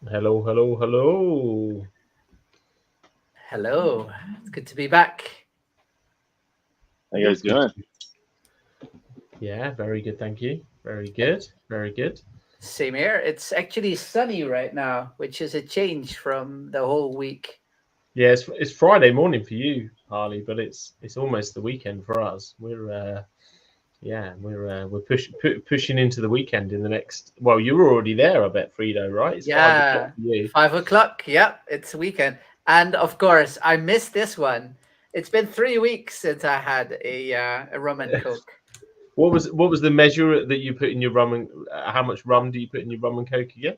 Hello, hello, hello. Hello, it's good to be back. How It you guys is good. doing? Yeah, very good. Thank you. Very good. Very good. Same here. It's actually sunny right now, which is a change from the whole week. Yeah, it's Friday morning for you, Harley, but it's almost the weekend for us. We're pushing into the weekend in the next. Well, you're already there, I bet, Frito. Right? It's 5 o'clock Yeah, for you. 5 o'clock. Yep, it's weekend. And of course, I missed this one. It's been 3 weeks since I had a rum and coke. What was the measure that you put in your rum and how much rum do you put in your rum and coke again?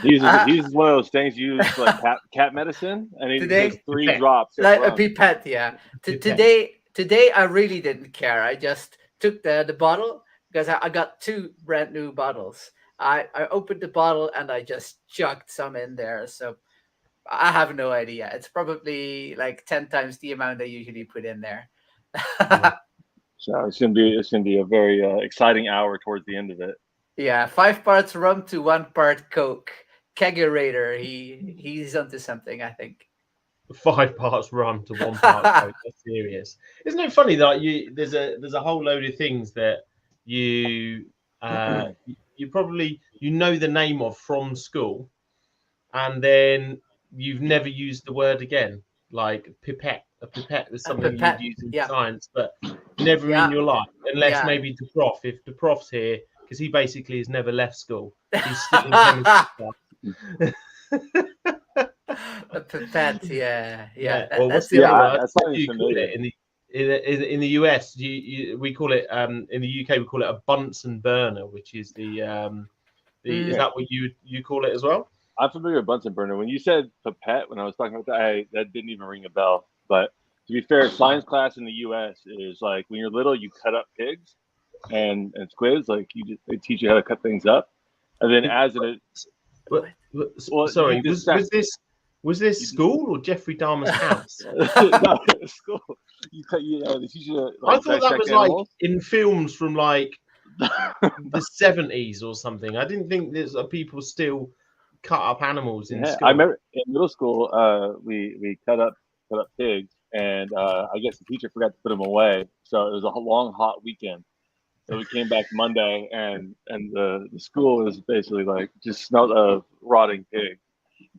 He uh, uses one of those things you use for like cat medicine, and he takes today, three Pipette. drops of like a rum. pipette. Yeah. Pipette. Today, I really didn't care. I just took the bottle because I got two brand new bottles. I opened the bottle and I just chucked some in there. So I have no idea. It's probably like 10 times the amount I usually put in there. Yeah. So it's gonna be a very exciting hour towards the end of it. Yeah, 5 parts rum to 1 part Coke. Kegerator. He's onto something, I think. 5 parts rum to 1 part coke. That's serious. Isn't it funny that there's a whole load of things that you you probably know the name of from school, and then you've never used the word again. Like pipette. A pipette was A something you'd pipette. use in Yeah, science, but never in yeah, your life, unless yeah. maybe the prof. If the prof's here, because he basically has never left school. He's still in chemistry class. A pipette. Yeah, yeah. Yeah, or That's what's the the Yeah, only other one? one. I that don't know sounds what you call familiar. it in the US. We call it in the UK we call it a Bunsen burner, which is the is Mm, Yeah, that what you call it as well? I'm familiar with Bunsen burner. When you said pipette, when I was talking about that, that didn't even ring a bell. But to be fair, science class in the U.S. is like when you're little, you cut up pigs and squids. Like they teach you how to cut things up, and then It- as it what? well, you Sorry, dissect. was this You, school or Jeffrey Dahmer's house? no, it's cool. They teach you to I like thought that dissect was like animals. in films from like the 70s or something. I didn't think there's people still cut up animals in Yeah, I school. remember in middle school, we cut up pigs, and I guess the teacher forgot to put them away, so it was a long hot weekend. So we came back Monday, and the school was basically like just smelled of rotting pig.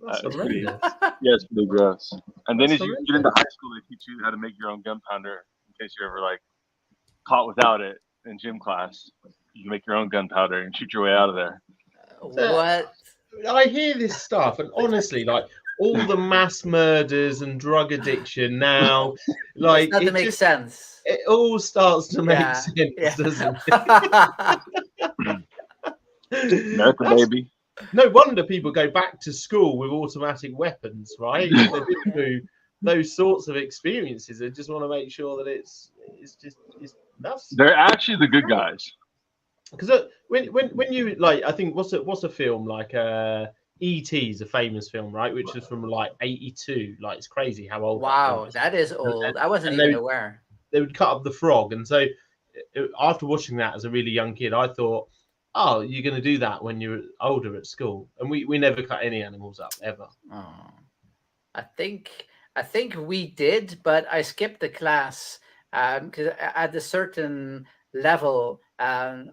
That's It's pretty horrendous. Yeah, it's pretty gross. And then That's as you get into horrendous. high school, they teach you how to make your own gunpowder in case you're ever like caught without it in gym class. You can make your own gunpowder and shoot your way out of there. So, What? I hear this stuff, and honestly, like all the mass murders and drug addiction now, It's like not to make sense. it all starts to make Yeah, sense, doesn't yeah. it? America, That's baby. no wonder people go back to school with automatic weapons, right? If they've been through those sorts of experiences, they just want to make sure that it's just it's that's They're actually the good guys. because when you like I think what's a film like E.T. is a famous film, right, which is from like 82. Like it's crazy how old that film Wow, is. that is and, old. and, I wasn't and even aware. they would cut up the frog, and so after watching that as a really young kid I thought, oh, you're going to do that when you're older at school, and we never cut any animals up ever. Oh. I think I think we did, but I skipped the class because at a certain level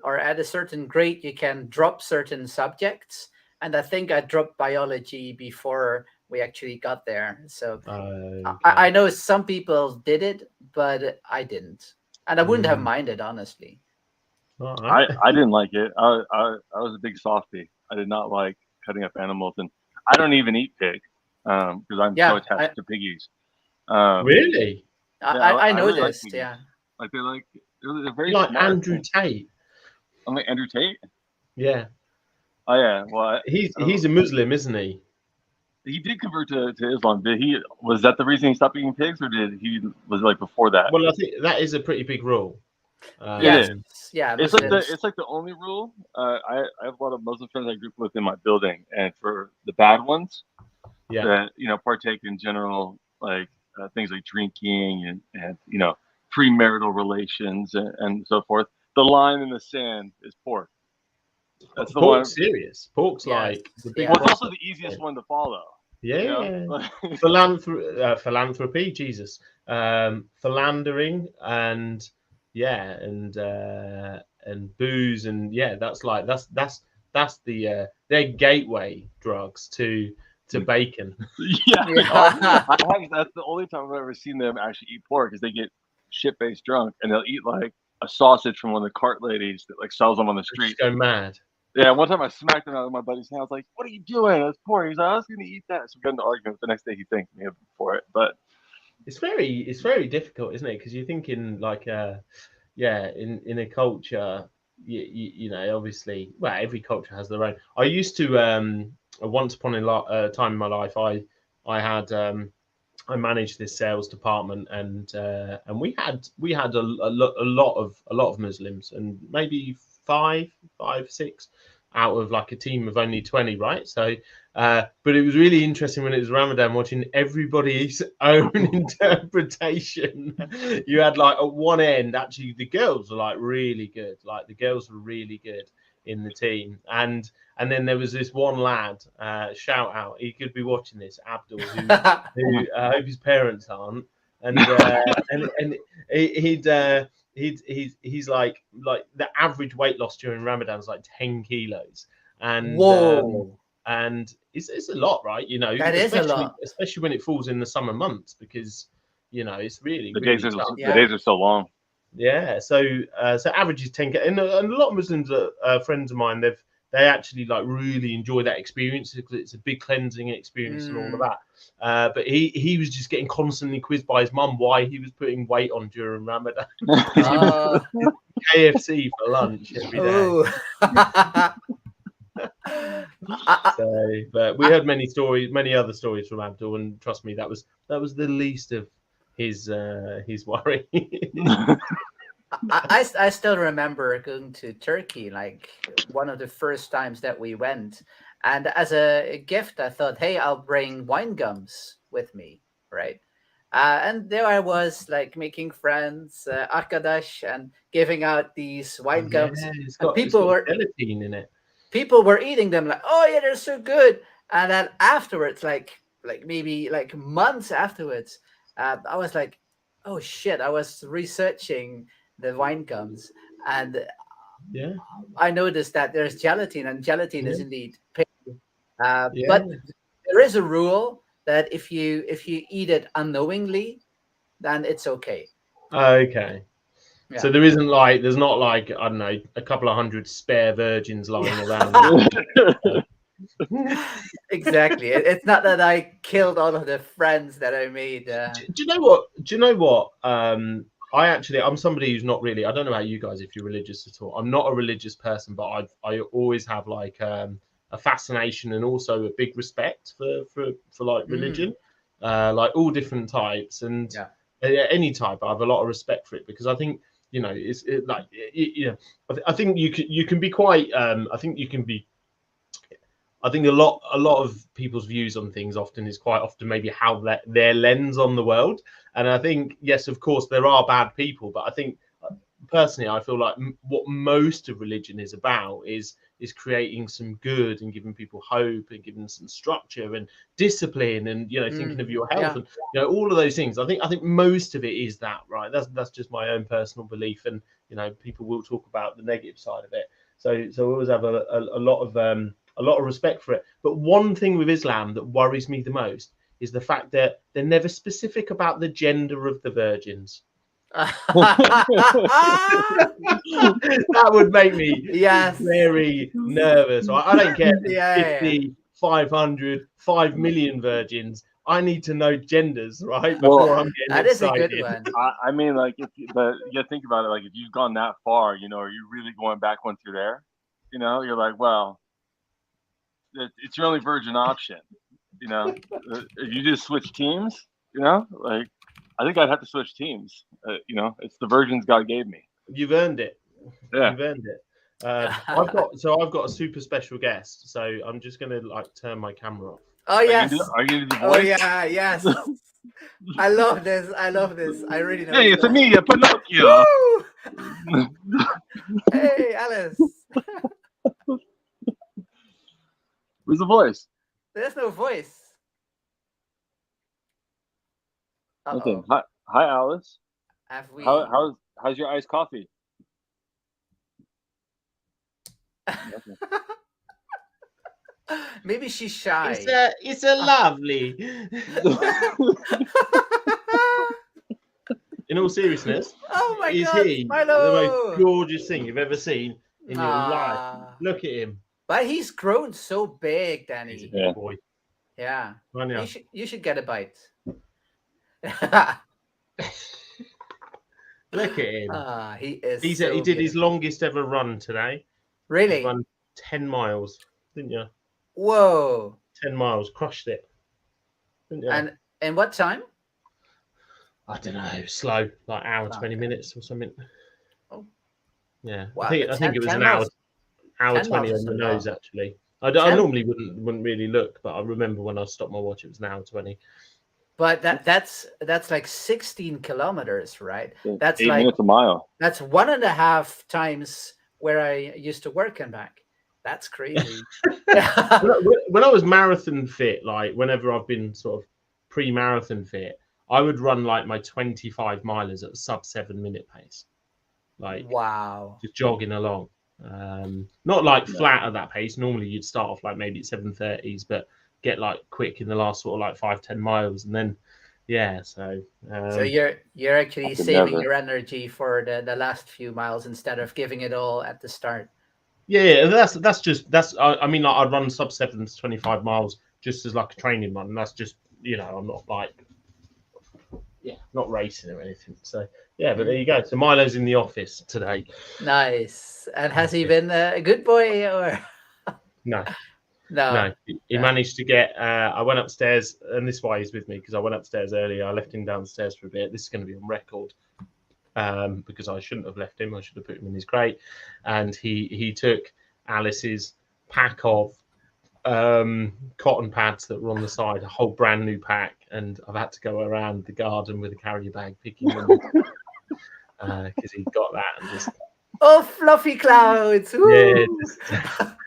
or at a certain grade, you can drop certain subjects, and I think I dropped biology before we actually got there. So I Okay. know some people did it, but I didn't, and I wouldn't have Mm, minded honestly. all right. I didn't like it. I was a big softie. I did not like cutting up animals, and I don't even eat pig because I'm so Yeah, attached to piggies. Um, Really? yeah, I I really like noticed. piggies. Yeah, Like they're You very like smart. Andrew Tate? I'm like Andrew Tate. Yeah. Oh yeah, well I He's don't. a Muslim, isn't he? He did convert to Islam. Did he? Was that the reason he stopped eating pigs, or did he was it like before that? Well, I think that is a pretty big rule. It yes, is. Um, yeah. It's like the Muslims. it's like the only rule. I have a lot of Muslim friends I grew up with in my building, and for the bad ones yeah. that partake in general like things like drinking and premarital relations and so forth, the line in the sand is pork. That's the one. Pork's serious. Pork's Yes. like the big Yeah. Well, it's one. also the easiest one to follow. Yeah. You know? Philanthropy, Jesus. Philandering and and booze and that's like that's the their gateway drugs to bacon. Yeah. Yeah. That's the only time I've ever seen them actually eat pork is they get shit-faced drunk and they'll eat like a sausage from one of the cart ladies that like sells them on the street. Just go mad. Yeah, one time I smacked him out of my buddy's hand. I was like, "What are you doing? That's pork." He's like, "I was going to eat that." So we got into argument. The next day, he thanked me for it. But it's very difficult, isn't it? Because you're thinking like, in a culture, you know, obviously, well, every culture has their own. I used to once upon a time in my life, I had I managed this sales department, and we had a lot of Muslims, and maybe five, six out of like a team of only 20, right? So but it was really interesting when it was Ramadan watching everybody's own interpretation. You had like at one end, actually the girls were like really good, in the team, and then there was this one lad, shout out, he could be watching this, Abdul, who I hope his parents aren't, and he's like the average weight loss during Ramadan is like 10 kilos, and Whoa. And it's a lot, right? You know, That is a lot, especially when it falls in the summer months, because you know it's really the really days tough. the days are so long. Yeah, so average is 10K, and a lot of Muslims, friends of mine, they actually like really enjoy that experience because it's a big cleansing experience and all of that. But he was just getting constantly quizzed by his mum why he was putting weight on during Ramadan. KFC for lunch every day. But we heard many other stories from Abdul, and trust me, that was the least of his worry. I still remember going to Turkey, like one of the first times that we went, and as a gift I thought, hey, I'll bring wine gums with me, right? And there I was, like making friends, arkadaş, and giving out these wine gums. It's And got gelatin in it. people were eating them like, oh yeah, they're so good. And then afterwards, like maybe like months afterwards, I was like, oh shit, I was researching the wine gums, and I noticed that there's gelatin, and gelatin is indeed painful. But there is a rule that if you eat it unknowingly, then it's okay. Okay. Yeah. So there's not like, I don't know, a couple of hundred spare virgins lying around. Exactly. It's not that I killed all of the friends that I made. Do you know what? I'm somebody who's not really, I don't know about you guys if you're religious at all. I'm not a religious person, but I always have like a fascination and also a big respect for like religion, like all different types, and any type. I have a lot of respect for it because I think, you know, I think you can be quite. I think a lot of people's views on things often maybe how their lens on the world. And I think, yes, of course, there are bad people, but I think personally, I feel like what most of religion is about is creating some good and giving people hope and giving them some structure and discipline and, you know, thinking of your health and, you know, all of those things. I think most of it is that, right? That's just my own personal belief, and, you know, people will talk about the negative side of it. So I always have a lot of respect for it. But one thing with Islam that worries me the most is the fact that they're never specific about the gender of the virgins. That would make me very nervous. I don't care if it's 50, 500, 5 million virgins. I need to know genders, right? Before I'm getting excited. That is a good one. I mean, like, but you think about it, like, if you've gone that far, you know, are you really going back once you're there? You know, you're like, well, it's your only virgin option. You know, if you just switch teams, you know, like, I think I'd have to switch teams. You know, it's the virgins God gave me. You've earned it. Yeah, you've earned it. I've got a super special guest, so I'm just gonna like turn my camera off. Oh yes. Are you gonna do the voice? Oh yeah, yes. I love this. I really know. Hey, it's me, Pinocchio. Hey, Alice. Where's the voice? There's no voice. Nothing. Uh-oh. Hi, Alice. Have we? How's your iced coffee? Maybe she's shy. It's a lovely. In all seriousness, Oh my is God, he the Milo! most gorgeous thing you've ever seen in your life? Ah. Look at him. But he's grown so big, He's a Danny. big Yeah. boy. Yeah. I know. You should get a bite. Look at him. He is. He so did good. his longest ever run today. He Really? run 10 miles, didn't you? Whoa. 10 miles, crushed it. Didn't you? And what time? I don't know, slow, like hour, 20 Okay. minutes or something. Oh. Yeah. Wow, I think it was 10 an hour, miles. hour 10 20 miles on the is nose, long. actually. I 10 normally wouldn't really look, but I remember when I stopped my watch, it was an hour 20. But that's like 16 kilometers, right? That's 8 like minutes a mile. that's 1.5 times where I used to work and back. That's crazy. When I was marathon fit, like whenever I've been sort of pre-marathon fit, I would run like my 25 milers at a sub 7 minute pace, like Wow. just jogging along. Not like flat at that pace. Normally you'd start off like maybe at 7:30s, but get like quick in the last sort of like 5-10 miles, and then so you're actually I could saving never. your energy for the last few miles instead of giving it all at the start. yeah, I mean, like, I'd run sub 7 to 25 miles just as like a training run. That's just, I'm not like not racing or anything. So yeah, but there you go. So Milo's in the office today. Nice. And has he been a good boy or No. no? No, he managed to get. I went upstairs, and this is why he's with me, because I went upstairs earlier. I left him downstairs for a bit. This is going to be on record, because I shouldn't have left him. I should have put him in his crate. And he took Alice's pack of cotton pads that were on the side, a whole brand new pack, and I've had to go around the garden with a carrier bag picking them because he got that and just. Oh, fluffy clouds! Yeah, just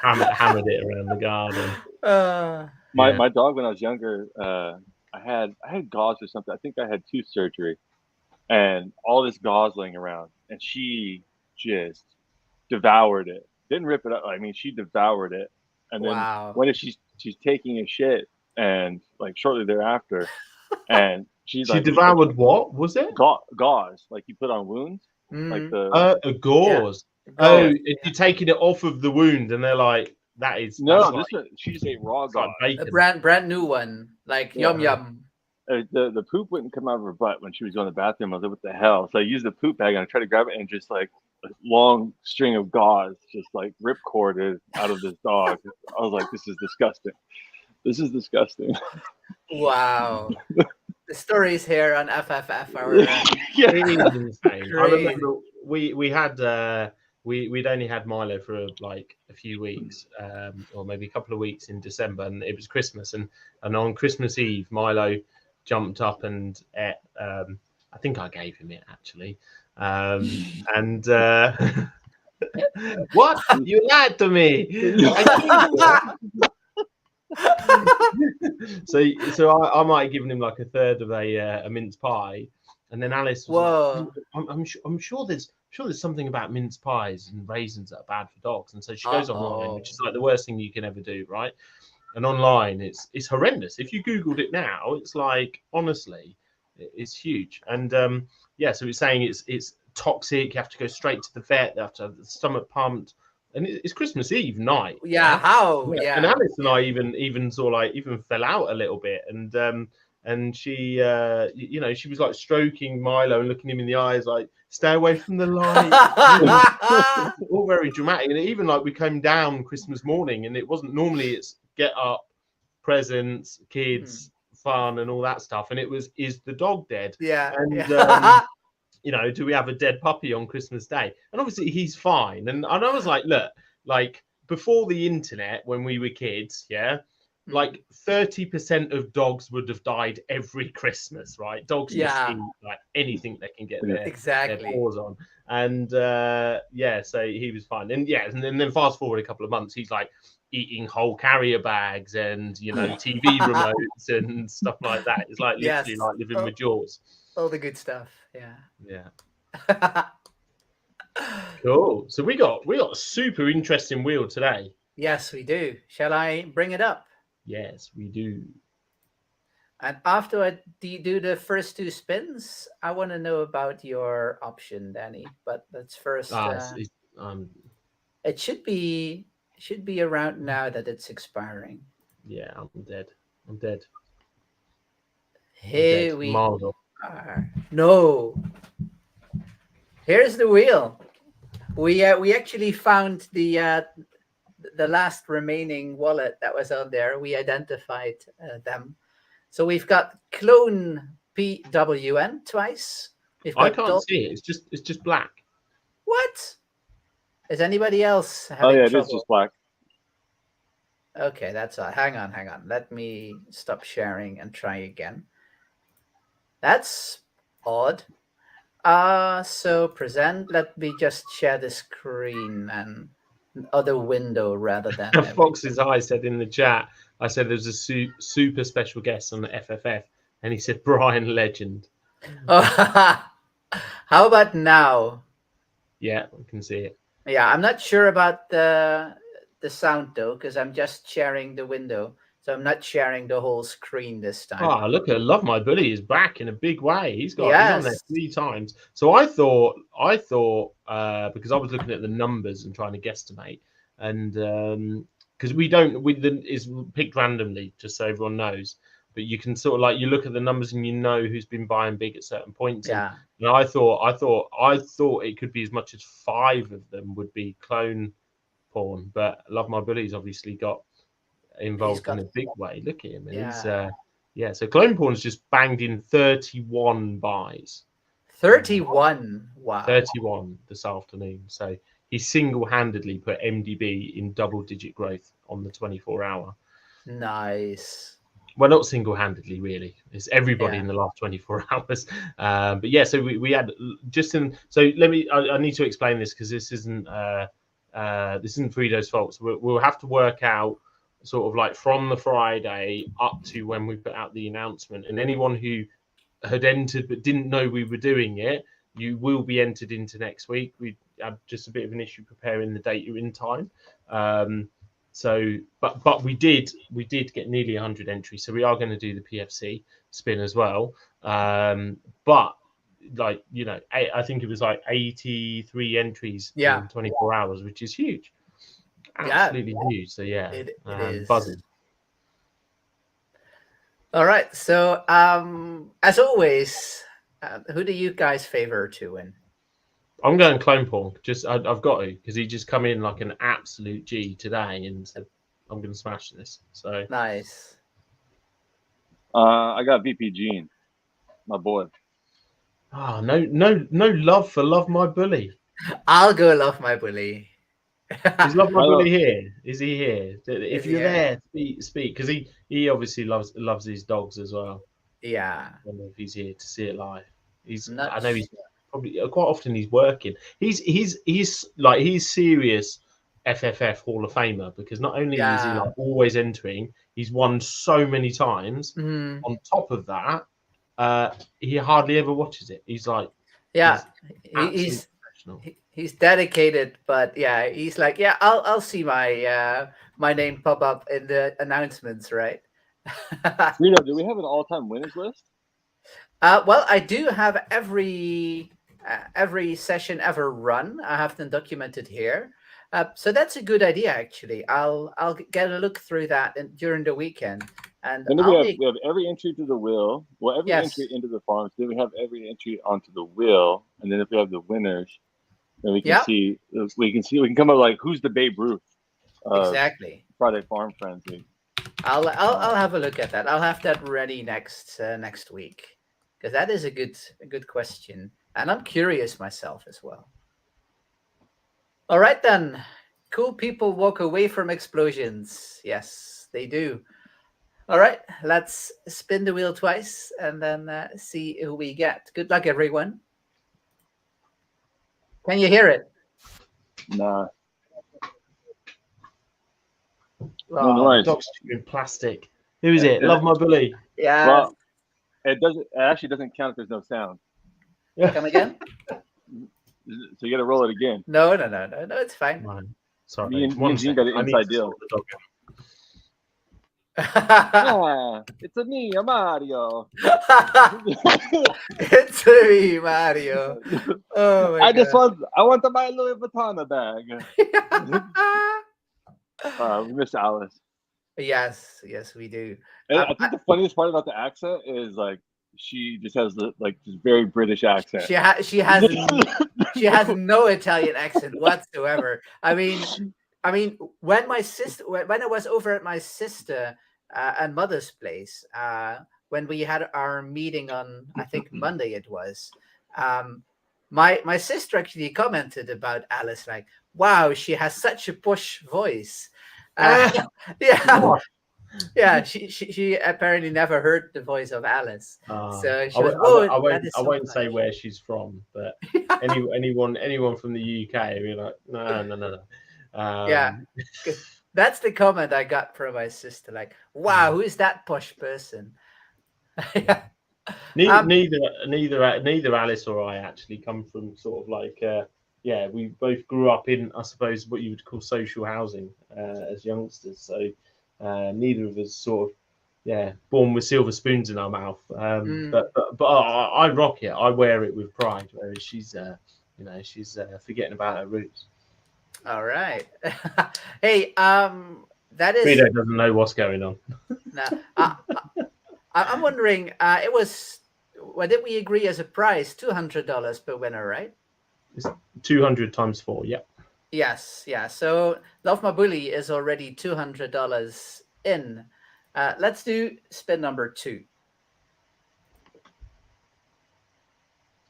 hammered it around the garden. My dog, when I was younger, I had gauze or something. I think I had tooth surgery, and all this gauze laying around, and she just devoured it. Didn't rip it up. I mean, she devoured it. And then when she's taking a shit, and like shortly thereafter, and she devoured what was it? Gauze, like you put on wounds. Like the a gauze. Oh, you're taking it off of the wound, and they're like, "That is she just ate raw gauze, a brand new one, like yum. The poop wouldn't come out of her butt when she was going to the bathroom. I was like, "What the hell?" So I used the poop bag and I tried to grab it, and just like a long string of gauze just like ripcorded out of this dog. I was like, "This is disgusting. This is disgusting." Wow. The stories here on FFF are insane. I remember we had we'd only had Milo for like a few weeks, or maybe a couple of weeks in December, and it was Christmas, and on Christmas Eve Milo jumped up and ate, I think I gave him it actually, and what, you lied to me. So I might have given him like a third of a mince pie, and then Alice was like, I'm sure there's something about mince pies and raisins that are bad for dogs, and so she goes online, which is like the worst thing you can ever do, right? And online it's horrendous. If you googled it now, it's like, honestly, it's huge. And so it's saying it's toxic, you have to go straight to the vet, they have to have the stomach pumped. And it's Christmas Eve night. Yeah, how? Yeah. And Alice and I even sort of like even fell out a little bit, and she she was like stroking Milo and looking him in the eyes, like, stay away from the light. All very dramatic. And even like we came down Christmas morning, and it wasn't normally, it's get up, presents, kids, fun, and all that stuff. And it was, is the dog dead? Yeah. And do we have a dead puppy on Christmas Day? And obviously he's fine. And I was like, look, like before the internet, when we were kids, like 30% of dogs would have died every Christmas, right? Dogs just eat like anything they can get their paws on. And so he was fine. And and then fast forward a couple of months, he's like eating whole carrier bags and TV remotes and stuff like that. It's like literally Yes. like living with Jaws. All the good stuff. Yeah. Yeah. Cool. So we got a super interesting wheel today. Yes, we do. Shall I bring it up? Yes, we do. And after I do the first 2 spins, I want to know about your option, Danny. But let's first. It should be around now that it's expiring. Yeah, I'm dead. I'm dead. Here we are. No. Here's the wheel. We actually found the last remaining wallet that was on there. We identified them. So we've got Clone PWN twice. I can't see it. It's just black. What? Is anybody else having trouble? It is just black. Okay, that's all. Hang on. Let me stop sharing and try again. That's odd. So present. Let me just share the screen and other window rather than. Fox's Eye said in the chat. I said there's a super special guest on the FFF, and he said Brian Legend. How about now? Yeah, I can see it. Yeah, I'm not sure about the sound though, because I'm just sharing the window, so I'm not sharing the whole screen this time. Oh, look at Love My Bully is back in a big way. He's on there 3 times. So I thought because I was looking at the numbers and trying to guesstimate, and because it's picked randomly just so everyone knows, but you can sort of like you look at the numbers and you know who's been buying big at certain points. Yeah. And I thought it could be as much as 5 of them would be clone porn, but Love My Bully's obviously got involved in a big way. Look at him. And he's so clone porn's just banged in 31 buys. 31. Wow. 31 this afternoon. So he single-handedly put MDB in double-digit growth on the 24-hour. Nice. Well, not single-handedly, really. It's everybody in the last 24 hours. But yeah, so we had just in. So let me. I need to explain this because this isn't Frido's fault. So we'll have to work out sort of like from the Friday up to when we put out the announcement, and anyone who had entered but didn't know we were doing it, you will be entered into next week. We had just a bit of an issue preparing the data in time. So, but we did get nearly 100 entries. So we are going to do the PFC spin as well. But like, I think it was like 83 entries in 24 hours, which is huge. Absolutely huge. So yeah, it is buzzing. All right. So as always, who do you guys favor to win? I'm going clone porn. I've got to, because he just come in like an absolute G today and said, "I'm going to smash this." So nice. I got VP Gene, my boy. Oh, no love for Love My Bully. I'll go Love My Bully. Is Love My Bully here? Is he here? If you're there, speak, because he obviously loves his dogs as well. Yeah. I wonder if he's here to see it live. I know he's probably quite often he's working. He's serious FFF Hall of Famer, because not only is he like always entering, he's won so many times. Mm-hmm. On top of that, he hardly ever watches it. He's like, he's dedicated, but he's like, I'll see my my name pop up in the announcements, right? Frido, do we have an all-time winners list? Well, I do have every session ever run. I have them documented here. So that's a good idea, actually. I'll get a look through that during the weekend. And then we have every entry to the wheel. Well, every entry into the farms. Then we have every entry onto the wheel. And then if we have the winners, then we can see. We can come up like who's the Babe Ruth. Exactly. Friday Farm Frenzy. I'll have a look at that. I'll have that ready next week, because that is a good question, and I'm curious myself as well. All right then, cool people walk away from explosions. Yes, they do. All right, let's spin the wheel twice and then see who we get. Good luck, everyone. Can you hear it? Nah. Nice. Dog's in plastic. Who is it? Love My Bully. Yeah. Well, it actually doesn't count if there's no sound. Come again? So you got to roll it again. No, it's fine. Man, sorry. Me and One Gene sec. got an I need inside to deal. sort the dog out. It's a me, a Mario. It's me, Mario. Oh my I want to buy a Louis Vuitton bag. We miss Alice. Yes, we do. And I think the funniest part about the accent is like she just has the this very British accent. She has no Italian accent whatsoever. I mean, when I was over at my sister and mother's place, when we had our meeting on, I think Monday it was, my sister actually commented about Alice, like, wow, she has such a posh voice. Yeah, she apparently never heard the voice of Alice. So she was, I won't say where she's from, but anyone from the UK, we're like, no. Yeah, that's the comment I got from my sister. Like, wow, who is that posh person? Neither Alice or I actually come from sort of like we both grew up in, I suppose, what you would call social housing as youngsters. So neither of us sort of born with silver spoons in our mouth. But I rock it. I wear it with pride. Whereas she's forgetting about her roots. All right. Hey, that is. Frida doesn't know what's going on. No, I'm wondering. It was. What did we agree as a price? $200 per winner, right? It's 200 times 4. Yeah. Yes. Yeah. So Love My Bully is already $200 in. Let's do spin number 2.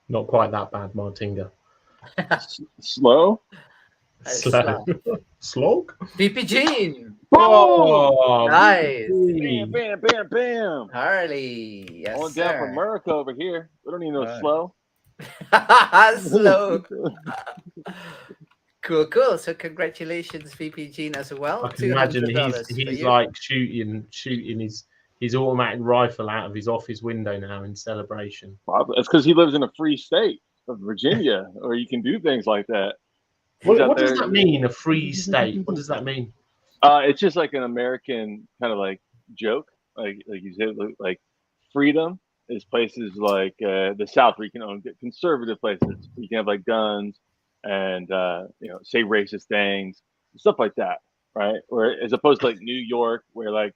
Not quite that bad, Martinga. Slow. Slog. VP Gene. Oh, nice. Bam, bam, bam, bam. Harley. Yes, Going down from America over here. We don't need no slow. Slow. Cool. So congratulations, VP Gene, as well. I can imagine he's like shooting his automatic rifle out of his office window now in celebration. It's because he lives in a free state of Virginia, where you can do things like that. What does that mean? A free state? What does that mean? It's just like an American kind of like joke, like you said, like freedom is places like the South where you can own conservative places. You can have like guns and say racist things, stuff like that, right? Or as opposed to like New York, where like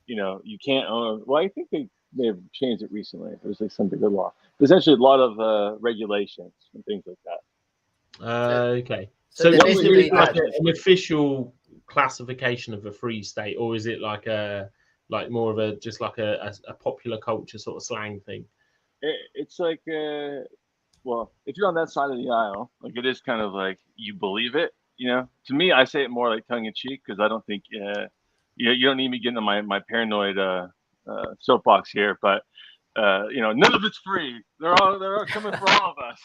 you can't own. Well, I think they have changed it recently. There's like some bigger law. There's actually a lot of regulations and things like that. Okay. So is it like an official classification of a free state, or is it like more of a popular culture sort of slang thing? It's like well, if you're on that side of the aisle, like it is kind of like you believe it. To me, I say it more like tongue in cheek because I don't think you don't need me getting on my paranoid soapbox here, but none of it's free. They're all coming for all of us.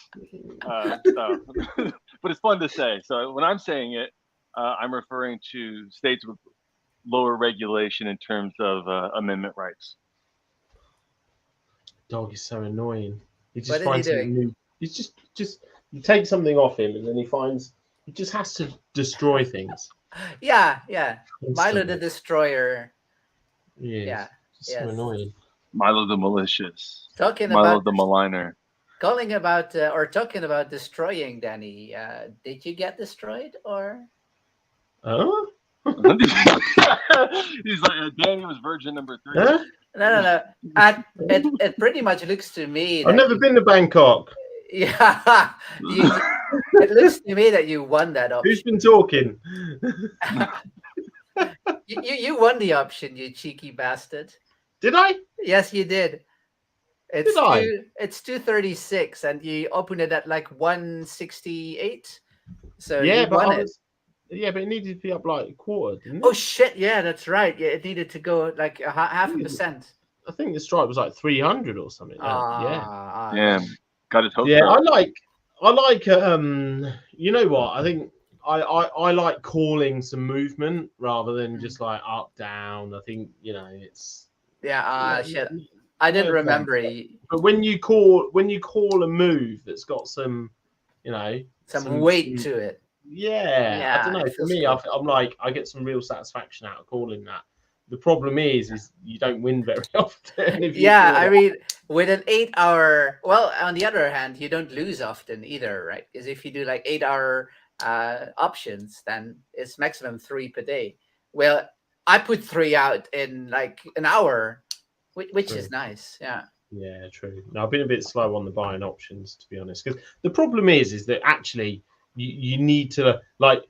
But it's fun to say. So when I'm saying it, I'm referring to states with lower regulation in terms of amendment rights. Dog is so annoying. He just what finds something new. He's just you take something off him, and then he just has to destroy things. Yeah. Milo the Destroyer. Yeah. So annoying. Milo the Malicious. Milo the Maligner. Talking about destroying, Danny. Did you get destroyed or? Huh? He's like Danny was virgin number 3. Huh? No. It pretty much looks to me. I've never been to Bangkok. Yeah, it looks to me that you won that option. Who's been talking? You won the option, you cheeky bastard. Did I? Yes, you did. It's 236, and you opened it at like 168. So you won it. Yeah, but it needed to be up like a quarter, didn't it? Oh shit! Yeah, that's right. Yeah, it needed to go like half a percent. I think the strike was like 300 or something. Yeah. Got it. Yeah, I like. You know what? I think I like calling some movement rather than just like up down. I think it's shit. I didn't remember. But when you call a move that's got some, some weight to it. Yeah, I don't know. For me, cool. I'm like I get some real satisfaction out of calling that. The problem is you don't win very often. I mean, with an 8-hour. Well, on the other hand, you don't lose often either, right? Because if you do like 8-hour options, then it's maximum 3 per day. Well, I put 3 out in like an hour, which is nice. Yeah, true. No, I've been a bit slow on the buying options, to be honest. Because the problem is that actually you need to like.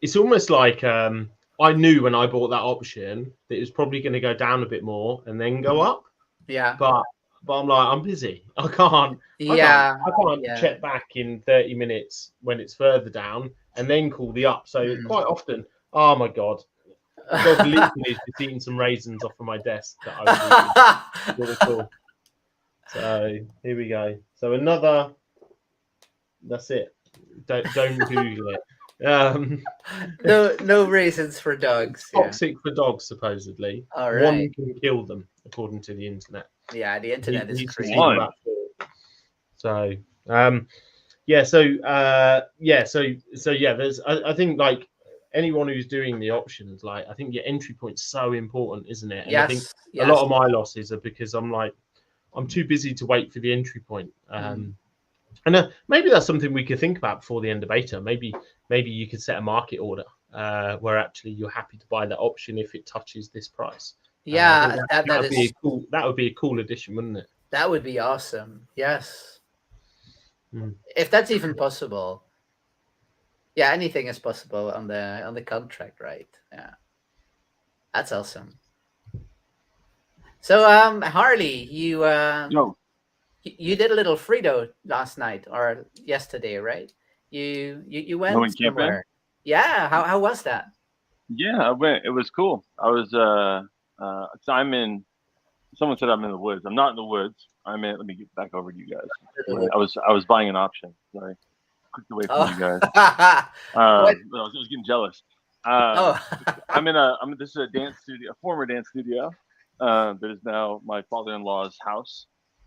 It's almost like I knew when I bought that option that it was probably going to go down a bit more and then go up. Yeah. But I'm like, I'm busy. I can't check back in 30 minutes when it's further down and then call the up. So quite often, oh my God. The dog literally is just eating some raisins off of my desk that I was really cool. So here we go. So another, that's it. Don't Google it. No raisins for dogs. Toxic for dogs, supposedly. All right. One can kill them, according to the internet. Yeah, the internet is crazy. So, there's. I think like anyone who's doing the options, like I think your entry point's so important, isn't it? And I think a lot of my losses are because I'm too busy to wait for the entry point. And maybe that's something we could think about before the end of beta. Maybe you could set a market order where actually you're happy to buy that option if it touches this price. Yeah, that would be cool. That would be a cool addition, wouldn't it? That would be awesome. Yes, if that's even possible. Yeah, anything is possible on the contract, right? Yeah, that's awesome. So, Harley, you you did a little Frito last night or yesterday, right? You went somewhere. Yeah, how was that? Yeah, I went. It was cool. I was someone said I'm in the woods. I'm not in the woods. Let me get back over to you guys. I was buying an option. Sorry. Clicked away from you guys. I was getting jealous. This is a dance studio, a former dance studio, that is now my father-in-law's house.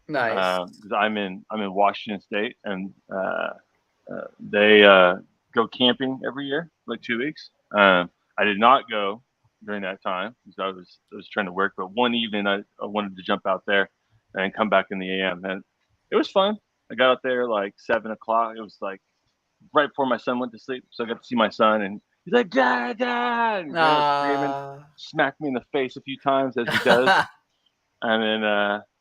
Nice. Because I'm in Washington State, and they go camping every year, like 2 weeks. I did not go during that time because I was trying to work. But one evening, I wanted to jump out there and come back in the AM, and it was fun. I got out there like 7 o'clock. It was like right before my son went to sleep, so I got to see my son, and he's like, "Dad, Dad!" And screaming, smacked me in the face a few times as he does, and then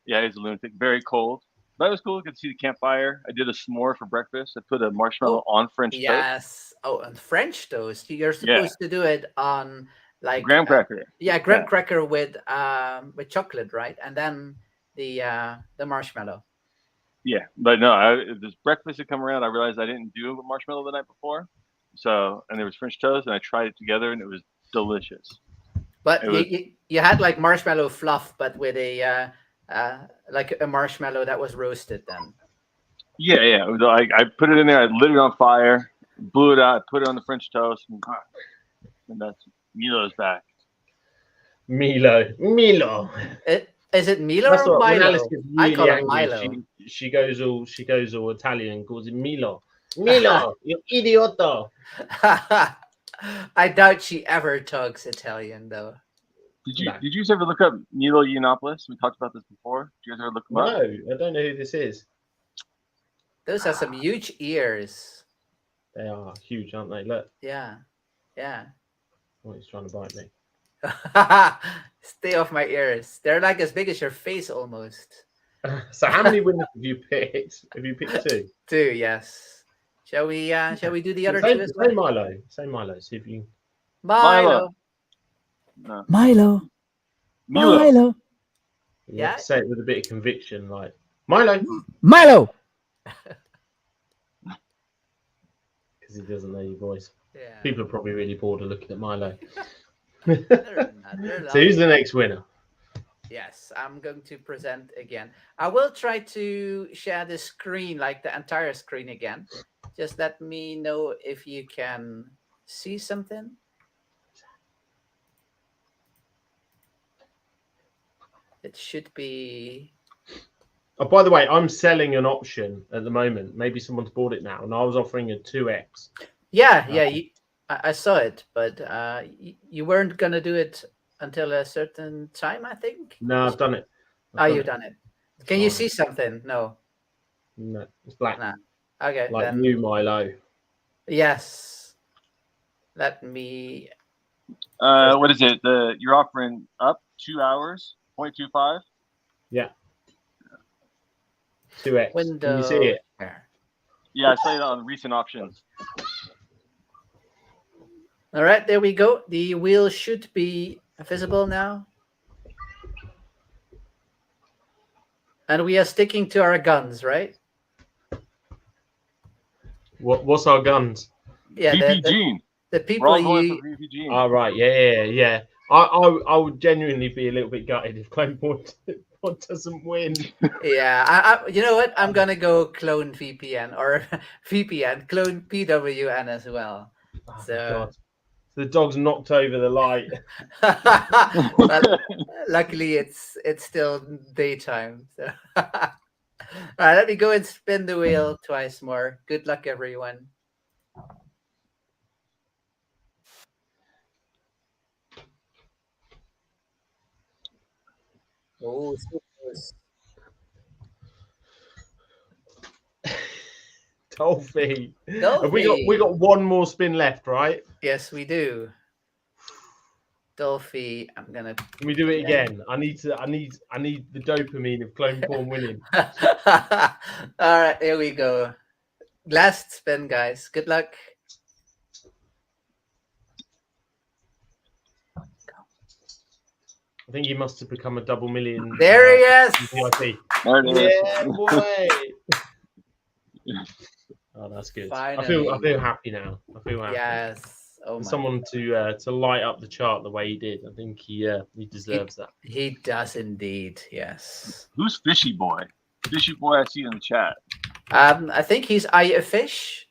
he's a lunatic. Very cold, but it was cool. I could see the campfire. I did a s'more for breakfast. I put a marshmallow on French toast. Yes. Oh, on French toast. You're supposed to do it on like graham cracker. Graham cracker with chocolate, right? And then the marshmallow. Yeah, but no, this breakfast had come around. I realized I didn't do a marshmallow the night before. So, and there was French toast, and I tried it together, and it was delicious. But you had like marshmallow fluff, but with a like a marshmallow that was roasted then. Yeah. It was like I put it in there, I lit it on fire, blew it out, put it on the French toast, and that's Milo's back. Milo. Is it Milo or Milo? I call it Milo. She goes all Italian, calls it Milo. Milo, you idiota. I doubt she ever talks Italian though. Did you ever look up Milo Yiannopoulos? We talked about this before. Did you guys ever look him up? No, I don't know who this is. Those are some huge ears. They are huge, aren't they? Look. Yeah. Oh, he's trying to bite me. Stay off my ears. They're like as big as your face almost. So how many winners have you picked? Have you picked 2? 2, yes. Shall we do the other 2 as well? Say Milo. See if you Milo. No. Milo. Yeah. Say it with a bit of conviction, like Milo. Because he doesn't know your voice. Yeah. People are probably really bored of looking at Milo. They're So who's the next winner? Yes, I'm going to present again. I will try to share the screen, like the entire screen again. Just let me know if you can see something. It should be. Oh, by the way, I'm selling an option at the moment. Maybe someone's bought it now, and I was offering a 2x. Yeah, I saw it, but you weren't gonna do it until a certain time, I think. No, I've done it. You've done it. Can you see something? No. No, it's black. Nah. Okay, Like then. you, Milo. Yes. Let me. What is it? You're offering up 2 hours, 0.25. Yeah. 2x. Window. Can you see it? Yeah, I saw it on recent options. All right, there we go. The wheel should be visible now. And we are sticking to our guns, right? What's our guns? Yeah, VP the We're people all going you. for VP Oh, right. Yeah. I would genuinely be a little bit gutted if Cloneport doesn't win. Yeah, I you know what? I'm gonna go clone VPN or VPN, clone PWN as well. Oh, So God. The dog's knocked over the light. but luckily it's still daytime. So all right, let me go and spin the wheel twice more. Good luck, everyone. Oh, so close. Dolphy. Dolphy. Have we got one more spin left, right? Yes, we do. Dolphy, I'm gonna. Can we do it again? I need the dopamine of Cloneport winning. All right, here we go. Last spin, guys. Good luck. I think he must have become a double million. There he is. VIP. There it is. Yeah, boy. Oh, that's good. Finally. I feel happy now. I feel happy. Yes. Oh my. Someone to light up the chart the way he did. I think he deserves that. He does indeed. Yes. Who's Fishy Boy? Fishy Boy, I see in the chat. I think he's Aya Fish.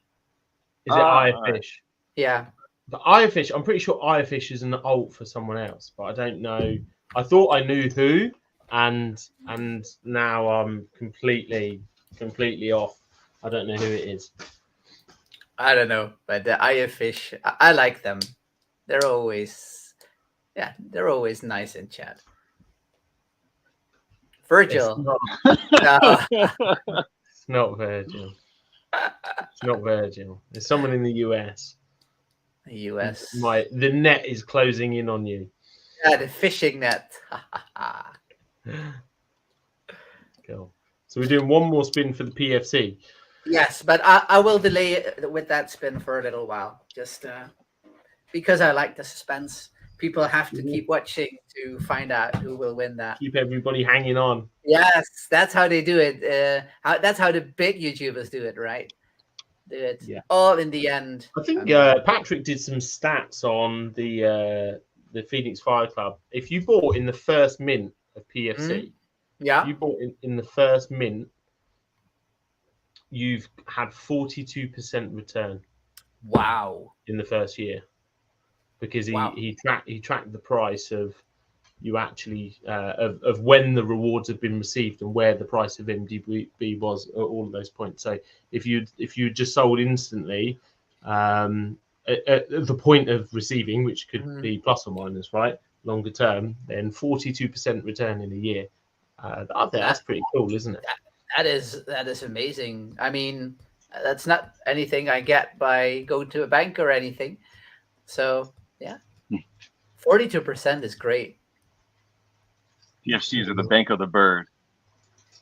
Is it Aya Fish? Yeah. The Aya Fish. I'm pretty sure Aya Fish is an alt for someone else, but I don't know. I thought I knew who, and now I'm completely off. I don't know who it is. I don't know, but the Aya Fish, I like them. They're always nice in chat. Virgil. It's not Virgil. It's not Virgil. It's someone in the US. The US. The net is closing in on you. Yeah, the fishing net. Cool. So we're doing one more spin for the PFC. Yes, but I will delay it with that spin for a little while, just because I like the suspense. People have to keep watching to find out who will win that. Keep everybody hanging on. Yes, that's how they do it. That's how the big YouTubers do it, right? Do it all in the end. I think Patrick did some stats on the Phoenix Fire Club. If you bought in the first mint of PFC, if you bought in the first mint, you've had 42% return. Wow. In the first year, because he tracked the price of you actually of when the rewards have been received and where the price of MDB was at all of those points. So if you just sold instantly at the point of receiving, which could be plus or minus, right, longer term, then 42% return in a year. I think that's pretty cool, isn't it? That is amazing. I mean, that's not anything I get by going to a bank or anything. So yeah, 42% is great. PFCs are the bank of the bird.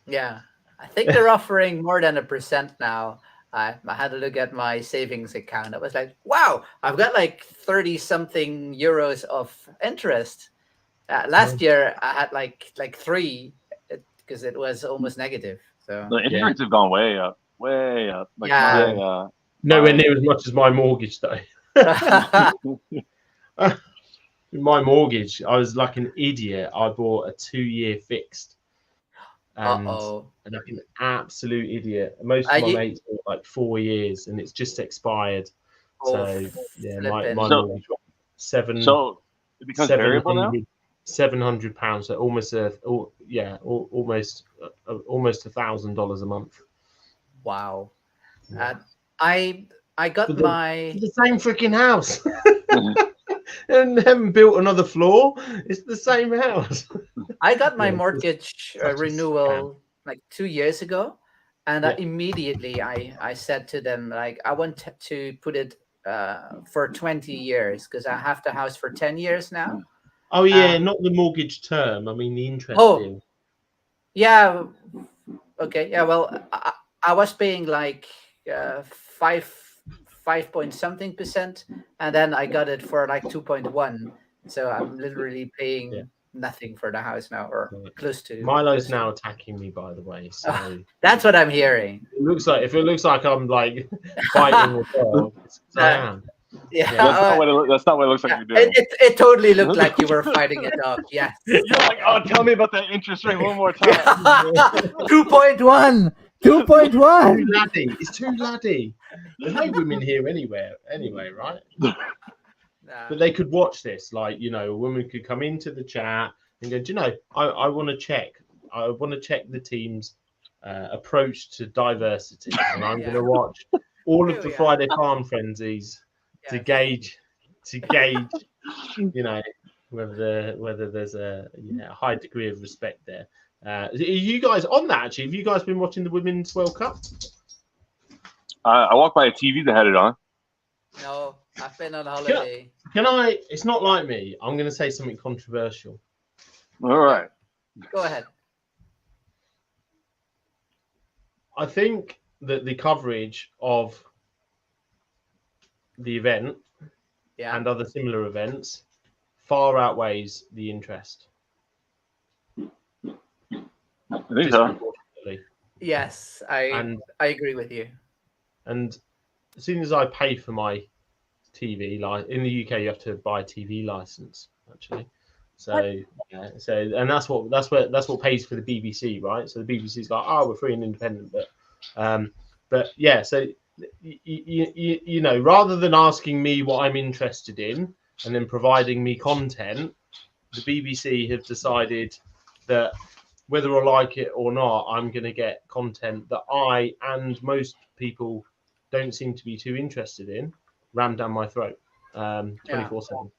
Yeah, I think they're offering more than 1% now. I had to look at my savings account. I was like, wow, I've got like 30 something euros of interest. Last year I had like 3 because it was almost negative. So the interest rates have gone way up. Like nowhere near as much as my mortgage though. my mortgage, I was like an idiot. I bought a 2-year fixed, and Uh-oh. like an absolute idiot. Most of my You, mates bought like 4 years, and it's just expired. oh, So yeah, my flippin'. So- mortgage seven So it becomes variable now. £700, so almost almost $1,000 a month. Wow. Yeah. I got But my It's the same freaking house. And they haven't built another floor. It's the same house. I got my Yeah, it's mortgage such a renewal like 2 years ago, and Yeah. immediately I said to them, like, I want to put it for 20 years because I have the house for 10 years now. Oh yeah, not the mortgage term. I mean the interest Oh. deal. Yeah. Okay. Yeah. Well, I was paying like 5 point something percent, and then I got it for like 2.1. So I'm literally paying Yeah. nothing for the house now, or Right. close to. Milo's close to. now attacking me, by the way. So That's what I'm hearing. it looks like if it looks like I'm like fighting with dog, it's 'cause I am. Yeah. That's not what it looks like Yeah, you're doing. it totally looked like you were fighting a dog. Yes. You're like, oh, tell me about that interest rate one more time. 2.1. 2.1. Too laddie. It's too laddie. There's no women here anyway, right? But they could watch this. Like, you know, a woman could come into the chat and go, do you know, I want to check. I want to check the team's approach to diversity. And I'm going to watch all of the Friday Farm Frenzies to gauge, you know, whether there's a high degree of respect there. Are you guys on that, actually? Have you guys been watching the Women's World Cup? I walked by a TV that had it on. No, I've been on holiday. Can I? It's not like me. I'm going to say something controversial. All right. Go ahead. I think that the coverage of the event and other similar events far outweighs the interest. I think so. Yes, I agree with you. And as soon as I pay for my TV, like in the UK, you have to buy a TV license actually. So yeah, and that's what pays for the BBC, right? So the BBC's like, oh, we're free and independent, but yeah. So you know, rather than asking me what I'm interested in and then providing me content, the BBC have decided that whether I like it or not, I'm going to get content that I and most people don't seem to be too interested in rammed down my throat 24/7.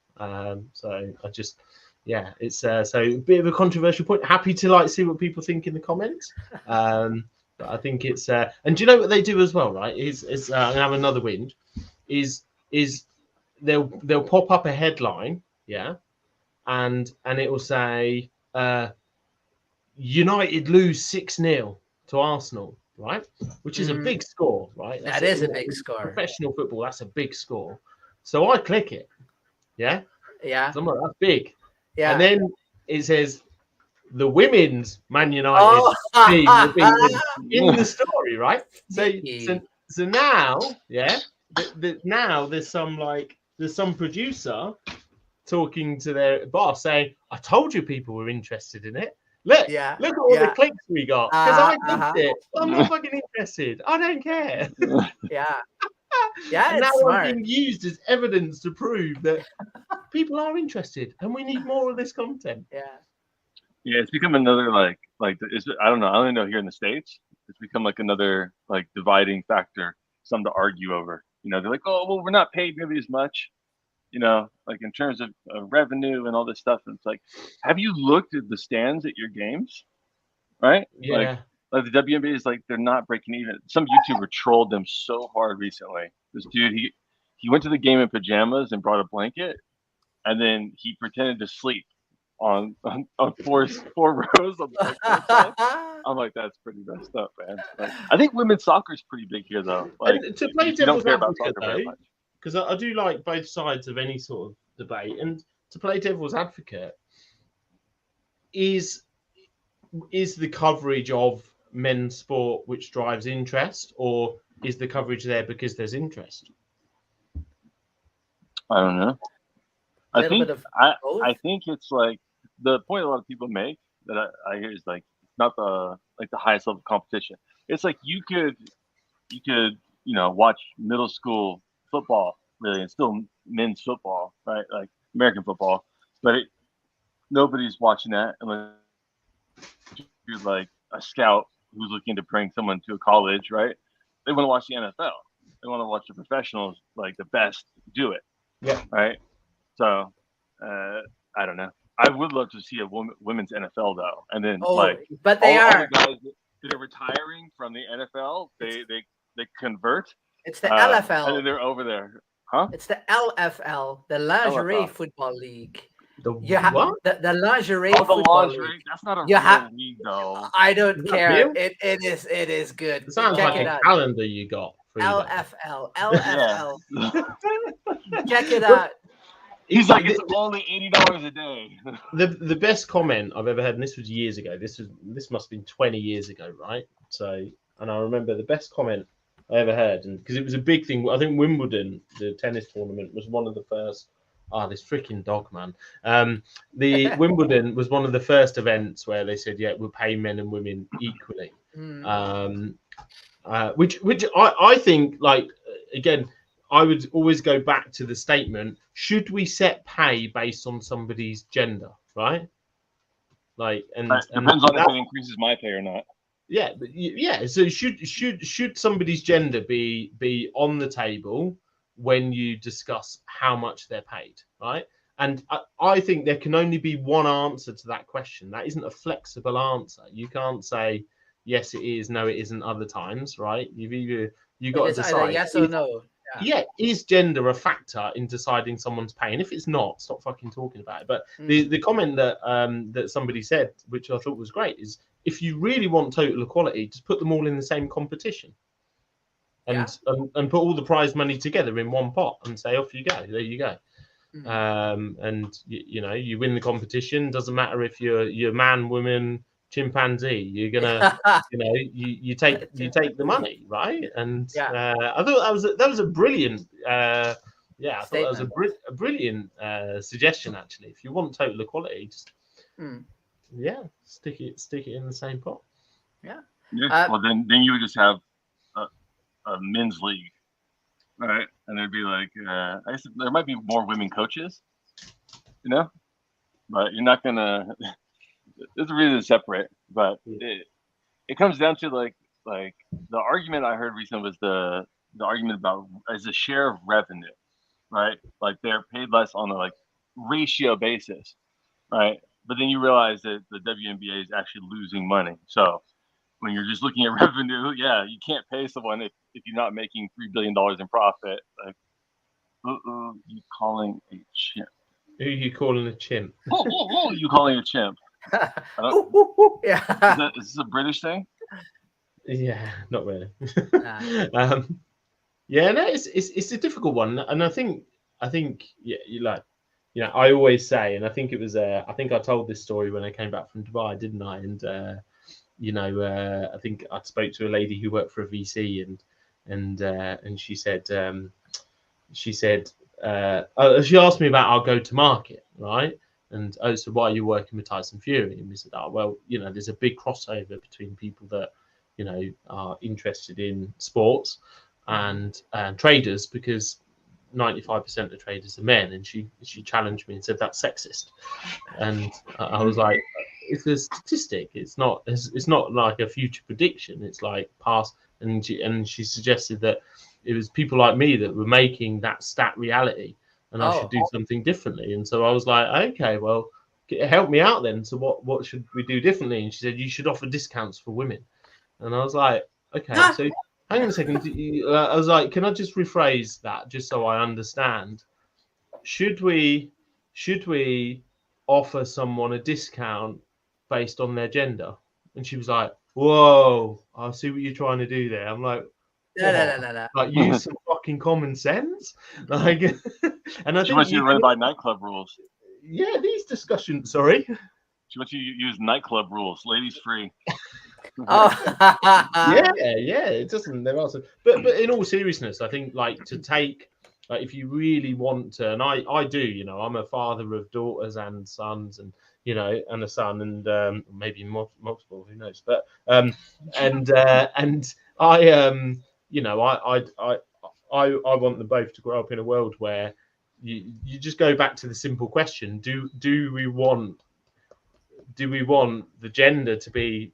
So I just, yeah, it's so a bit of a controversial point. Happy to like see what people think in the comments. But I think it's and do you know what they do as well, right? Is I'm gonna have another wind. Is they'll pop up a headline, yeah, and it will say United lose 6-0 to Arsenal, right? Which is a big score, right? That is a big score. Professional football, that's a big score. So I click it, yeah. So I'm like, that's big. Yeah. And then it says the women's Man United team will be in the story, right? So now, yeah, now there's some producer talking to their boss saying, "I told you people were interested in it. Look at all the clicks we got because I clicked it. I'm not fucking interested. I don't care." Yeah, and it's now smart. I'm being used as evidence to prove that people are interested and we need more of this content. Yeah, it's become another like it's, I don't know. I only know here in the States, it's become like another like dividing factor, something to argue over. You know, they're like, oh, well, we're not paid nearly as much. You know, like in terms of revenue and all this stuff. And it's like, have you looked at the stands at your games? Right? Yeah. Like the WNBA is like they're not breaking even. Some YouTuber trolled them so hard recently. This dude, he went to the game in pajamas and brought a blanket, and then he pretended to sleep on 4 rows of the I'm like, that's pretty messed up, man. Like, I think women's soccer is pretty big here, though. Like, to play you don't devil's care about advocate, soccer very much. because I do like both sides of any sort of debate, and to play devil's advocate, is the coverage of men's sport which drives interest, or is the coverage there because there's interest? I don't know. A I little think bit of I both? I think it's like the point a lot of people make that I hear is like not the highest level competition. It's like you could watch middle school football really and still men's football, right? Like American football, but nobody's watching that unless you're like a scout who's looking to bring someone to a college, right? They want to watch the NFL. They want to watch the professionals, like the best, do it. Yeah. Right. So, I don't know. I would love to see a women's NFL though, and then but they all are. the guys that are retiring from the NFL, they convert. It's the and then LFL. they're over there, huh? It's the LFL, the Lingerie LFL. Football League. The what? The lingerie Oh, the football lingerie. league. That's not a You real league though. I don't Is that care. real? It is good. It sounds Check like it a out. calendar you got. For LFL. Yeah. Check it out. He's like, it's only $80 a day. The best comment I've ever heard, and this was years ago. This must have been 20 years ago, right? So, and I remember the best comment I ever heard, and because it was a big thing. I think Wimbledon, the tennis tournament, was one of the first. This freaking dog, man. The Wimbledon was one of the first events where they said, yeah, we'll pay men and women equally. Which I think, like, again, I would always go back to the statement: should we set pay based on somebody's gender, right? Like, and depends on if it increases my pay or not. Yeah, but yeah. So should somebody's gender be on the table when you discuss how much they're paid, right? And I think there can only be one answer to that question. That isn't a flexible answer. You can't say yes, it is, no, it isn't other times, right? You got to decide yes or no. Yeah, is gender a factor in deciding someone's pay? And if it's not, stop fucking talking about it. But the comment that that somebody said, which I thought was great, is if you really want total equality, just put them all in the same competition. And put all the prize money together in one pot and say, off you go. There you go. And you win the competition. Doesn't matter if you're man, woman, chimpanzee. You're gonna, you take the money, right? And I thought that was a brilliant. I thought that was a brilliant suggestion actually. If you want total equality, just stick it in the same pot. Yeah. Well, then you would just have a men's league, right? And there'd be like, I guess there might be more women coaches, but you're not gonna. It's really separate, but it comes down to like the argument I heard recently was the argument about as a share of revenue, right? Like they're paid less on a like ratio basis, right? But then you realize that the WNBA is actually losing money, so. When you're just looking at revenue, you can't pay someone if you're not making $3 billion in profit. Like, you calling a chimp? Who are you calling a chimp? You calling a chimp? Yeah. Is this a British thing? Yeah, not really. No, it's a difficult one, and I think I always say, and I think it was I think I told this story when I came back from Dubai, didn't I? And I think I spoke to a lady who worked for a VC, and she said she asked me about our go-to-market, right? And so why are you working with Tyson Fury? And we said, there's a big crossover between people that are interested in sports and traders, because 95% of traders are men. And she challenged me and said that's sexist, and I was like, it's a statistic. It's not like a future prediction. It's like past. And she suggested that it was people like me that were making that stat reality, and I should do something differently. And so I was like, okay, well, help me out then. So what should we do differently? And she said you should offer discounts for women. And I was like, okay, so hang on a second. I was like, can I just rephrase that just so I understand? Should we offer someone a discount based on their gender? And she was like, whoa, I see what you're trying to do there. I'm like, no. Like, use some fucking common sense. Like, and I she think wants you to run by nightclub rules. Yeah, these discussions. Sorry. She wants you to use nightclub rules. Ladies free. Yeah. It doesn't. There are some, but in all seriousness, I think like to take Like if you really want to, and I do, you know, I'm a father of daughters and sons, and you know, and a son, and maybe multiple, who knows? But and I you know, I want them both to grow up in a world where you just go back to the simple question: do we want the gender to be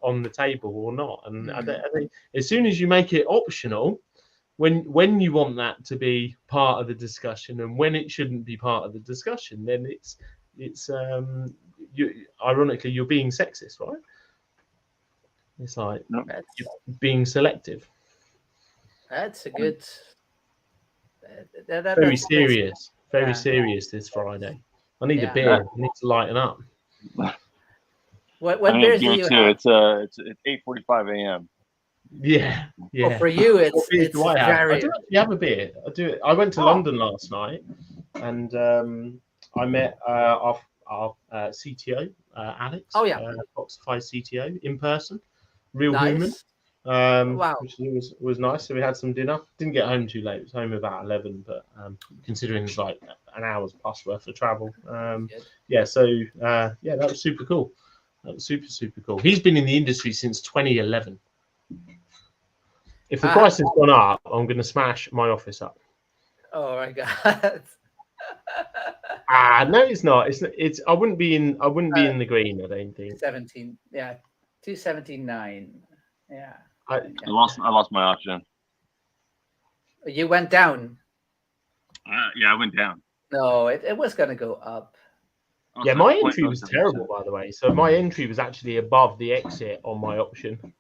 on the table or not? And I think as soon as you make it optional, when you want that to be part of the discussion and when it shouldn't be part of the discussion, then it's ironically you're being sexist, right? It's like you're being selective. That's a good. Very serious. Very serious this Friday. I need a beer. I need to lighten up. What beers do you have? It's 8:45 a.m. Yeah. Well, for you, it's very. I do actually have a beer. I do. I went to London last night, and I met our CTO, Alex. Oh yeah, Foxify CTO in person, real nice. human. Wow, which was nice. So we had some dinner. Didn't get home too late. It was home about 11, but considering it's like an hour's plus worth of travel, yeah. So yeah, that was super cool. That was super cool. He's been in the industry since 2011. If the price has gone up, I'm going to smash my office up. Oh my god. No, it's not. It's. I wouldn't be in the green. I don't think. 17. Yeah, 279. Yeah. I lost my option. You went down. Yeah, I went down. No, it was going to go up. Yeah, my entry was terrible, by the way. So my entry was actually above the exit on my option.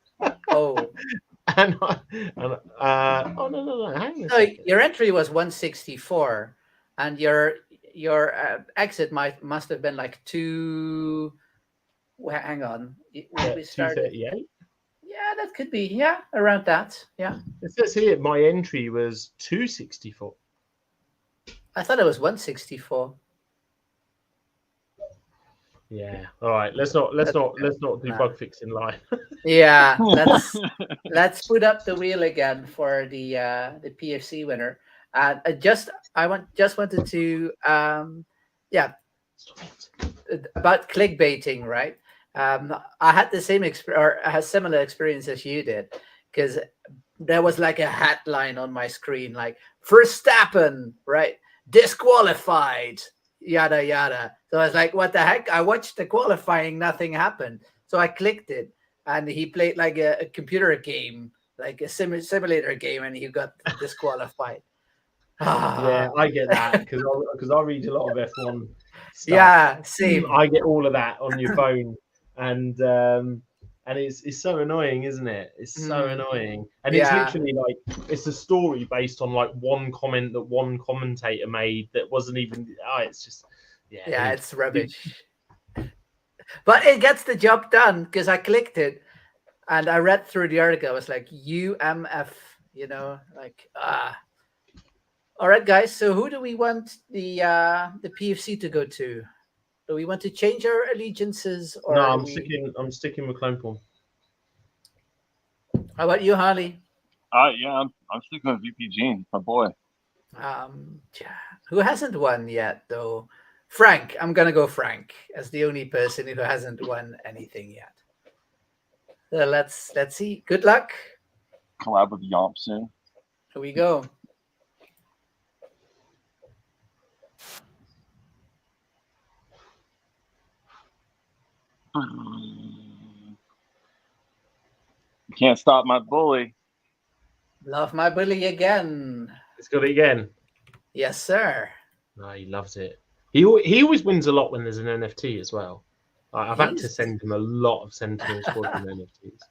Oh. Oh no! Hang on. So your entry was 164, and your exit must have been like 2. Well, hang on. We started 238. Yeah, that could be. Yeah, around that. Yeah. It says here my entry was 264. I thought it was 164. Yeah. All right. Let's not do bug fixing live. Yeah. Let's put up the wheel again for the PFC winner. I just wanted to about clickbaiting, right? I had the same similar experience as you did, because there was like a headline on my screen like Verstappen, right, disqualified, yada yada. So I was like, what the heck? I watched the qualifying, nothing happened. So I clicked it, and he played like a computer game, like a simulator game, and he got disqualified. Yeah, I get that because I read a lot of F1 stuff. Yeah, same. I get all of that on your phone, and it's so annoying, isn't it? It's so annoying, and it's literally like it's a story based on like one comment that one commentator made that wasn't even. It's just it's rubbish. But it gets the job done because I clicked it, and I read through the article. I was like, UMF, like All right, guys. So who do we want the PFC to go to? Do we want to change our allegiances, or no? I'm sticking with Cloneporn. How about you, Harley? Yeah, I'm sticking with VP Gene, my boy. Who hasn't won yet though? Frank. I'm gonna go Frank as the only person who hasn't won anything yet. So let's see. Good luck. Collab with Yomp soon. Here we go. You can't stop my bully. Love my bully again. It's got it again. Yes, sir. No, he loves it. He always wins a lot when there's an NFT as well. I've had to send him a lot of Sentinel Squadron NFTs.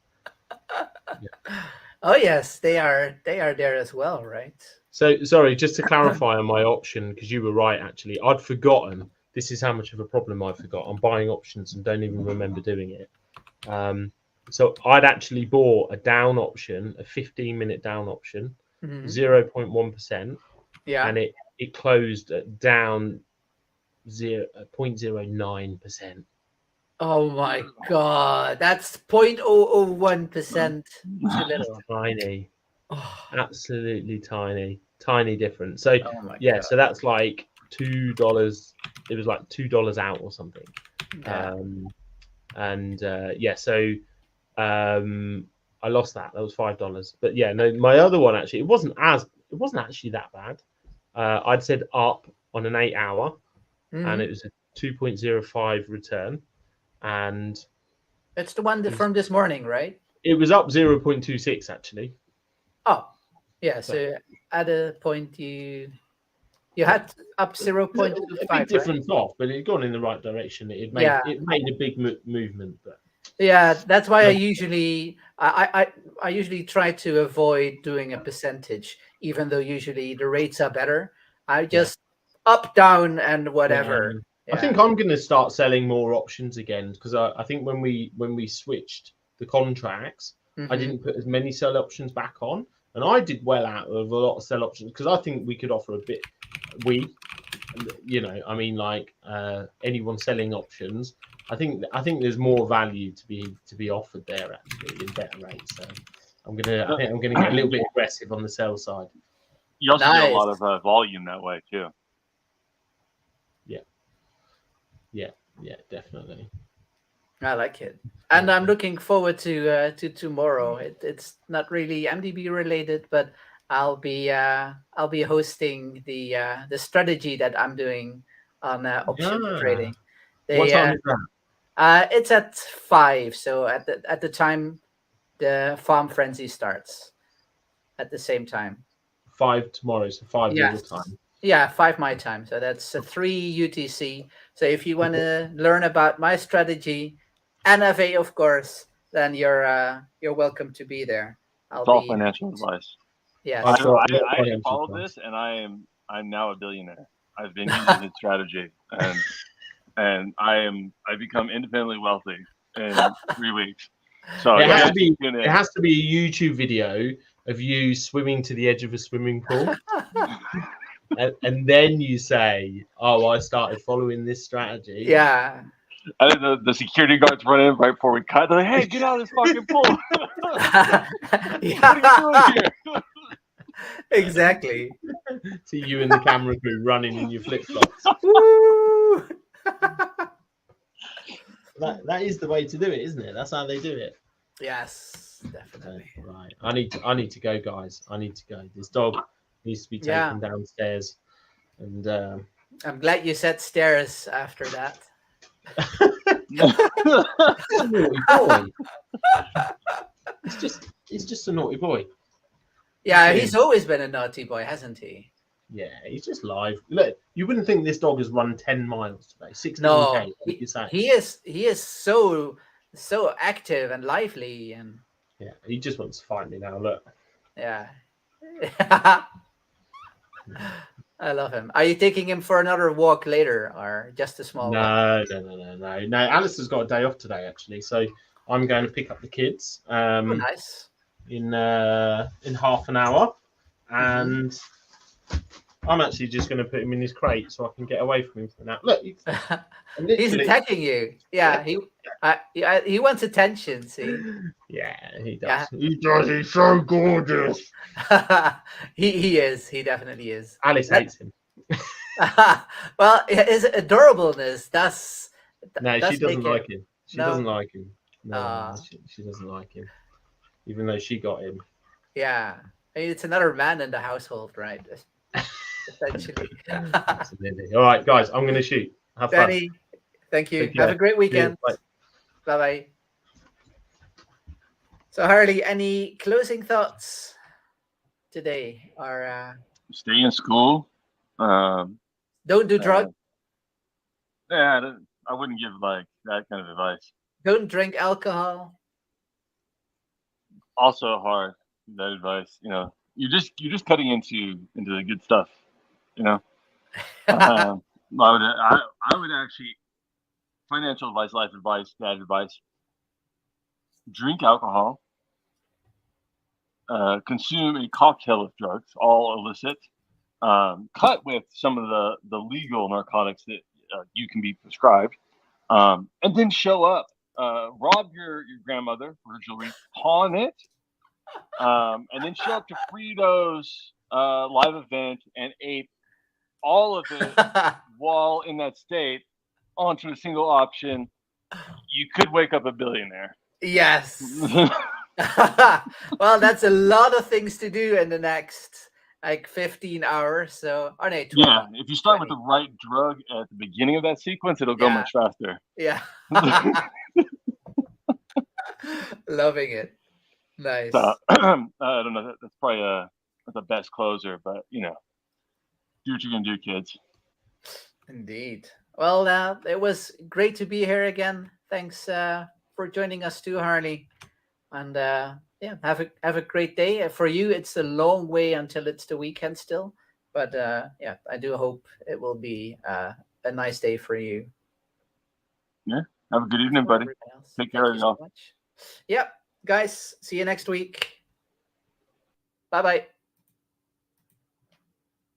Yeah. Oh yes, they are there as well, right? So sorry, just to clarify on my option, because you were right actually. I'd forgotten. This is how much of a problem I forgot. I'm buying options and don't even remember doing it. So I'd actually bought a down option, a 15-minute down option, 0.1%. Yeah. And it closed at down 0.09%. Oh my god, that's 0.001%. Too little. Tiny. Absolutely tiny. tiny difference. So Oh my yeah, God. so that's like $2. It was like $2 out or something. Yeah. So I lost that. That was $5. But yeah, no, my other one actually, it wasn't actually that bad. I'd said up on an 8 hour, and Mhm. it was a 2.05 return, and It's the one from this morning, right? it was up 0.26 actually. Oh, yeah. So at a point you had up A big 0.25, right? difference off, but it had gone in the right direction. It Yeah. made a big movement, but Yeah, that's why I No. usually I usually try to avoid doing a percentage, even though usually the rates are better. I just up, down, and whatever. I think Yeah. I'm going to start selling more options again because I think when we switched the contracts, I Mhm. didn't put as many sell options back on, and I did well out of a lot of sell options because I think we could offer a bit. I mean, like anyone selling options, I think there's more value to be offered there actually in better rates. So I think I'm gonna get a little bit aggressive on the sell side. You also get a lot Nice. of volume that way too. Yeah, definitely. I like it, and I'm looking forward to tomorrow. It's not really MDB related, but I'll be hosting the strategy that I'm doing on option trading. What They time is that? It's at 5, so at the time the farm frenzy starts at the same time. 5 tomorrow, so 5 your Yes. time. Yeah, 5 my time. So that's 3 UTC. So if you want to learn about my strategy, NFA of course, then you're welcome to be there. I'll It's all be financial advice. yes. I've got I actually financial followed advice. this, and I'm now a billionaire. I've been using his strategy, and I've become independently wealthy in 3 weeks. So It you has guys to be. can tune in. It has to be a YouTube video of you swimming to the edge of a swimming pool, and then you say, "Oh, I started following this strategy." Yeah. I think the security guards run in right before we cut. They're like, "Hey, get out of this fucking pool! What are you doing here?" Exactly. See you and the camera crew running in your flip flops. Woo! That is the way to do it, isn't it? That's how they do it. Yes, definitely. Right. I need to go, guys. I need to go. This dog needs to be taken downstairs, and I'm glad you said stairs after that. He's a naughty boy. He's just a naughty boy. Yeah, he's always been a naughty boy, hasn't he? Yeah, he's just live. Look, you wouldn't think this dog has run 10 miles today. 16K. No, Like he is so active and lively, and yeah, he just wants to fight me now. Look, yeah. I love him. Are you taking him for another walk later, or just a small one? no. Alistair's got a day off today actually, so I'm going to pick up the kids. Oh, nice. In half an hour, and I'm actually just going to put him in his crate so I can get away from him for now. Look, He's attacking you. Yeah, he wants attention. See. Yeah, he does. Yeah. He does. He's so gorgeous. he is. He definitely is. Alice hates him. Well, his adorableness. No, she doesn't like him. She No? doesn't like him. No, she doesn't like him, even though she got him. Yeah, I mean, it's another man in the household, right? Essentially. Absolutely. All right, guys, I'm going to shoot. Have fun. Danny, thank you. Take care. Have a great weekend. Bye. Bye. So, Harley, any closing thoughts today? Or Stay in school. don't do drugs. Yeah, I wouldn't give like that kind of advice. Don't drink alcohol. Also hard, that advice. You know, you're just cutting into the good stuff. You know, I would actually financial advice, life advice, bad advice. Drink alcohol. Consume a cocktail of drugs, all illicit. Cut with some of the legal narcotics that you can be prescribed, and then show up. Rob your grandmother for her jewelry, pawn it, and then show up to Fritos live event and ate all of it while in that state onto a single option, you could wake up a billionaire. Yes. Well, that's a lot of things to do in the next like 15 hours. So, or no, 12. Yeah, if you start 20. with the right drug at the beginning of that sequence, it'll go Yeah. much faster. Yeah. Loving it. Nice. So, I don't know. That's probably the best closer, but do what you're gonna do, kids. Indeed. Well, it was great to be here again. Thanks for joining us too, Harley. And yeah, have a great day. For you, it's a long way until it's the weekend still. But yeah, I do hope it will be a nice day for you. Yeah. Have a good evening, buddy. Take care of yourself. Yep, guys. See you next week. Bye-bye.